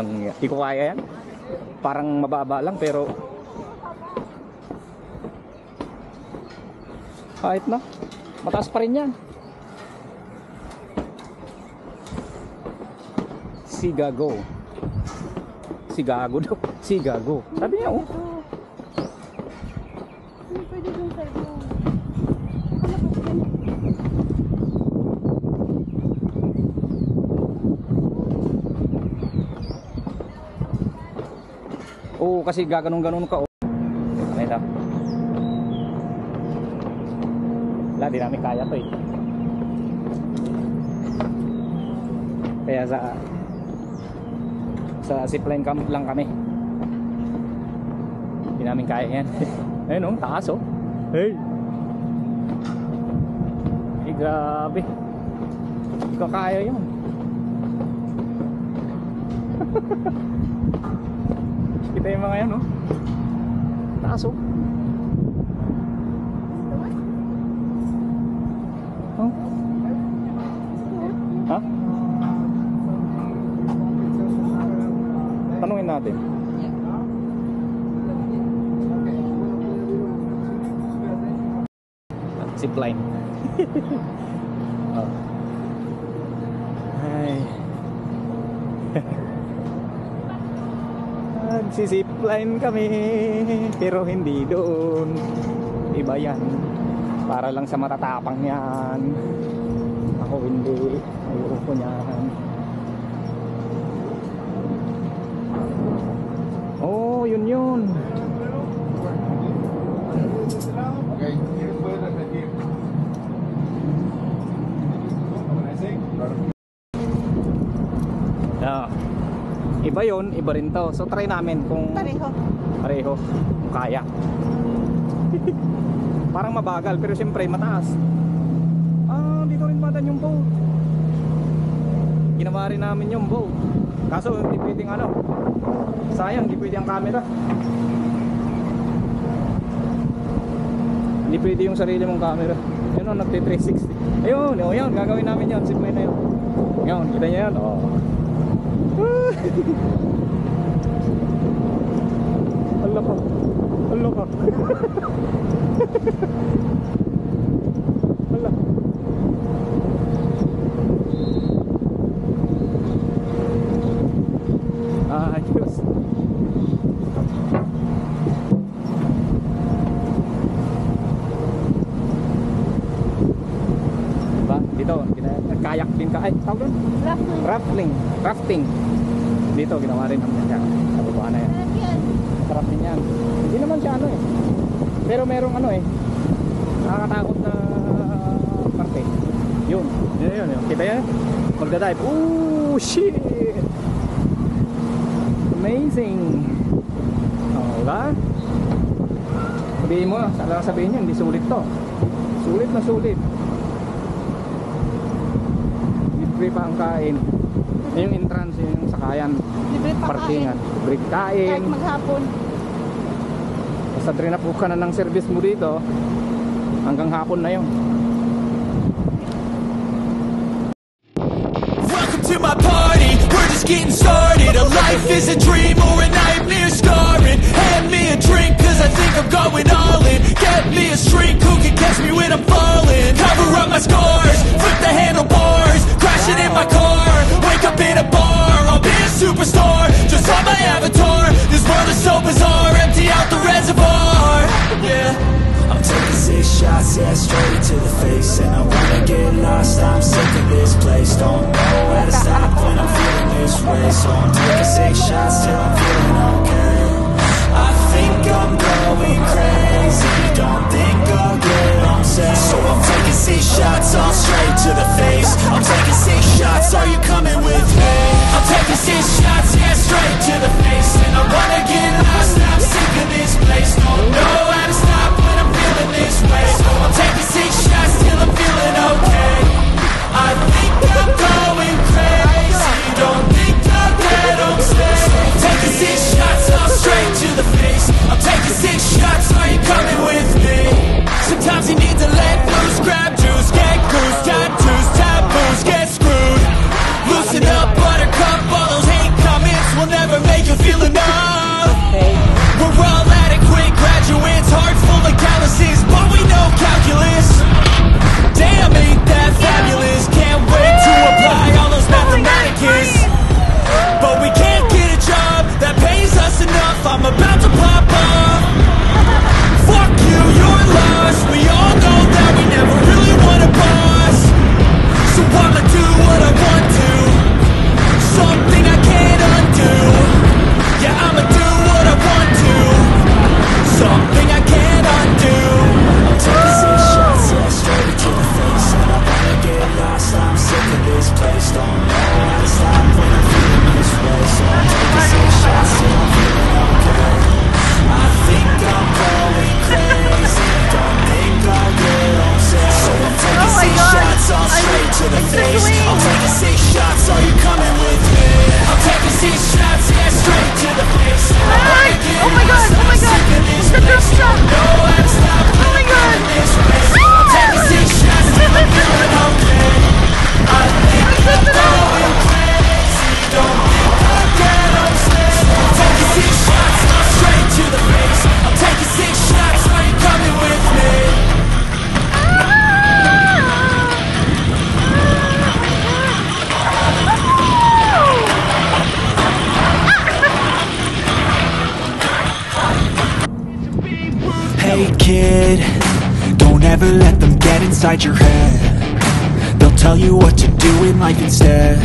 Walang, hindi ko kaya yan. Parang mababa lang pero kahit na, mataas pa rin yan. Sigago. Sigago daw. Sigago. Sabi niya oh. Hindi pwede dun sa ito. Oo, kasi gaganong-ganon ka oh. Ano ito? Wala, di namin kaya to eh. Kaya sa zipline camp lang kami. Di namin kaya yan. Ayun oh, taas oh. Hey! Eh, grabe. Hindi ko kaya yun. Kita yung mga yan oh. Taas oh. Oh. Ha? Tanungin natin. Zipline. Oh. Ay. Nagsisipline kami pero hindi doon. Iba yan. Para lang sa matatapang yan. Ako hindi. Ayoko niyan. Oh, yun yun. Okay. Yeah. Iba yun, iba rin to. So try namin kung pareho kung kaya. Parang mabagal pero siyempre mataas. Ah, dito rin madan yung boat. Ginawa rin namin yung boat. Kaso hindi pwedeng ano. Sayang, hindi pwede ang camera. Hindi pwede yung sarili mong camera. Yun o, nagte 360. Ayun, o yun, gagawin namin yun. Simple na yun. Yun, kita nyo yan. Oh. Allah ka. Allah ka. Allah. Ayos. Diba? Dito, kayak din ka. Ay, tawag doon? Rafting. Dito, ginawa rin naman siya. Sa baba na yan. Sarap din yan. Hindi naman siya ano eh. Pero merong ano eh. Nakakatakot na parte. Yun. Yun. Kita yan? Magdadive. Ooh, shit! Amazing! Oh, diba? Sabihin mo, sabihin nyo, hindi sulit to. Sulit na sulit. Libre pa ang kain. Yung entrance, yung sakayan. Libre pa parkingan. Libre kain. Kahit maghapon. Basta trinap ka na ng service mo dito, hanggang hapon na yun. Welcome to my party, we're just getting started. A life is a dream or a nightmare scarring. Hand me a drink cause I think I'm going all in. Get me a shrink who can catch me when I'm falling. Cover up my scars, flip the handlebars. Crashing in my car, wake up in a bar. I'll be a superstar, just on my avatar. This world is so bizarre, empty out the reservoir. Yeah, I'm taking 6 shots, yeah, straight to the face. And I wanna get lost, I'm sick of this place. Don't know where to stop when I'm feeling this way. So I'm taking 6 shots till I'm feeling okay. I think I'm going crazy, don't think I'll get on set. So I'm taking 6 shots, all straight to the face. I'm taking 6 shots, are you coming with me? I'm taking 6 shots, yeah, straight to the face. And I wanna get lost, I'm sick of this place. Don't know how to stop when I'm feeling this way. So I'm taking 6 shots till I'm feeling okay. I think I'm going crazy, don't think I'll get on set. So I'm taking 6 shots, all straight to the face. I'm taking 6 shots. Don't ever let them get inside your head. They'll tell you what to do in life instead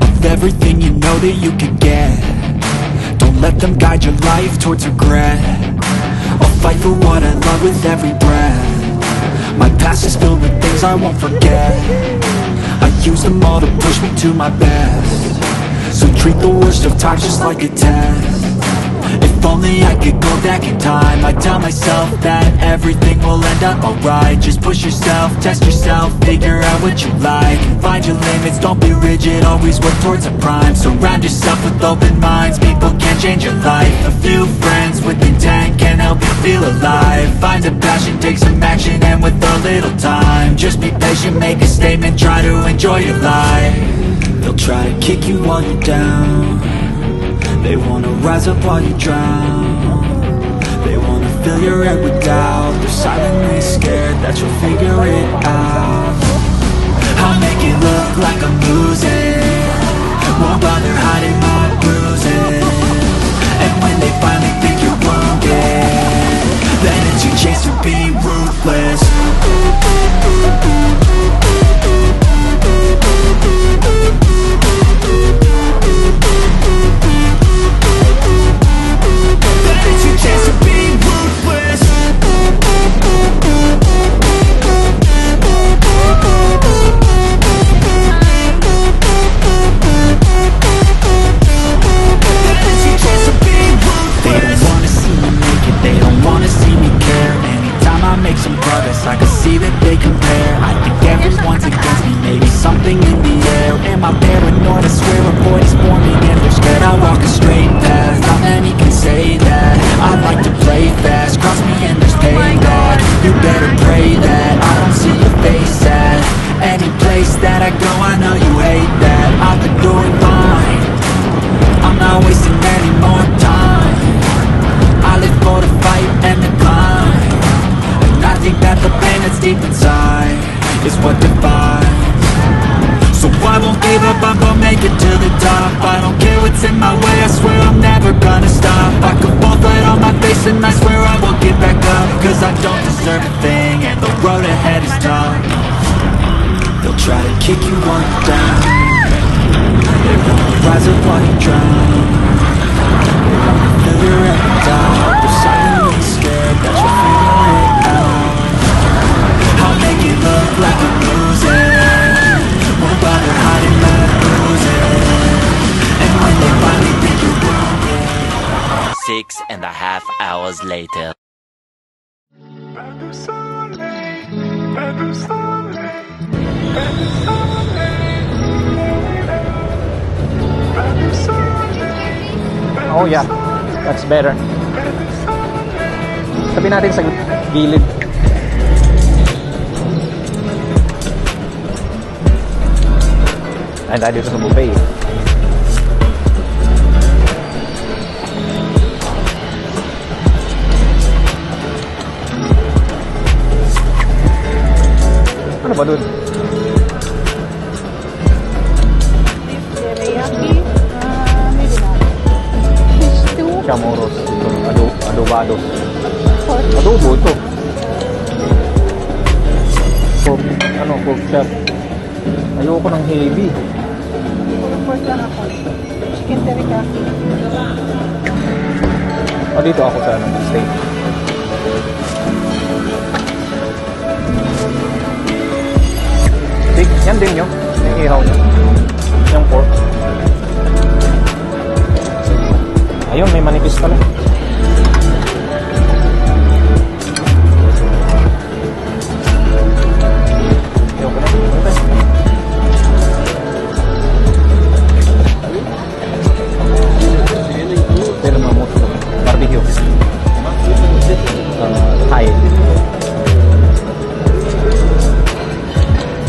of everything you know that you can get. Don't let them guide your life towards regret. I'll fight for what I love with every breath. My past is filled with things I won't forget. I use them all to push me to my best. So treat the worst of times just like a test. If only I could go back in time, I'd tell myself that everything will end up alright. Just push yourself, test yourself, figure out what you like, and find your limits, don't be rigid, always work towards a prime. Surround yourself with open minds, people can change your life. A few friends with intent can help you feel alive. Find a passion, take some action, and with a little time, just be patient, make a statement, try to enjoy your life. They'll try to kick you while you're down. They wanna rise up while you drown. They wanna fill your head with doubt. They're silently scared that you'll figure it out. I'll make it look like I'm losing, won't bother hiding my bruises. And when they finally think you're wounded, then it's your chance to be ruthless. I can see that they compare. I think everyone's against me, maybe something in the air. Am I paranoid? I swear a voice forming and they're scared. I walk a straight path, not many can say that. I like to play fast, cross me and there's payback. You better pray that I don't see your face at any place that I go. I know you hate that. I've been doing fine, I'm not wasting any more time. I live for the fight and the climb. I think that the pain that's deep inside is what defines. So I won't give up, I'm gonna make it to the top. I don't care what's in my way, I swear I'm never gonna stop. I could fall flat on my face and I swear I won't get back up. Cause I don't deserve a thing and the road ahead is tough. They'll try to kick you while you're down. They wanna rise up while you drown. They wanna fill your head with doubt. They're silently scared that you'll figure it out. I'll make it look like I'm losing, won't bother hiding my bruises. And when they finally think you're wounded, 6.5 hours later. Oh yeah, that's better. Sabi natin sa gilid. Ay, tayo dito sa buffet. Ano ba dun? Beef teriyaki. Maybe not. Fish stew. Chamoros. Adobados. Pork. Adobo ito. Pork, pork chop. Ayoko ng heavy. Pork lang ako. Chicken teriyaki. Dito ako sa steak. Steak, yan din yun. Yung ihaw niya. Yung pork. Ayun, may manipis pala. Ayoko na. Pero mamot ko. Barbecue. Thai.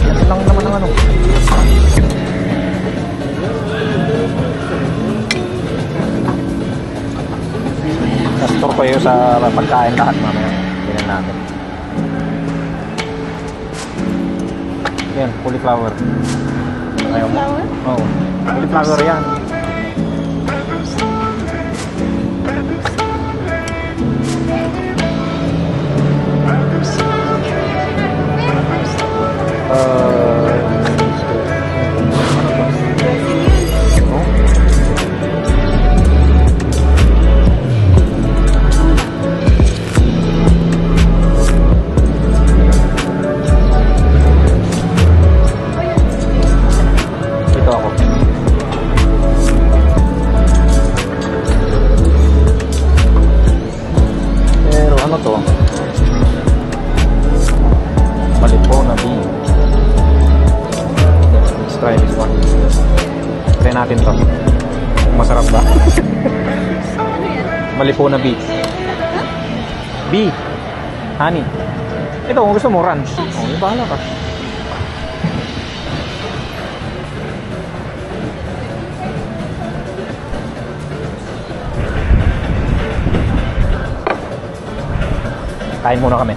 Yan lang naman ang ano. Store ko yun sa pagkain lahat mamaya. Tingnan natin. Yan, cauliflower. Cauliflower? Oo. Cauliflower yan. Malipona Beach. Let's try this one. Try natin to. Masarap ba? Malipona Beach. B. Honey. Ito, kung gusto mo, ranch. Oh, yung bahala ka. Kain muna kami.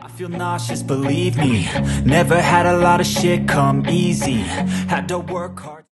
I feel nauseous, believe me. Never had a lot of shit come easy. Had to work hard.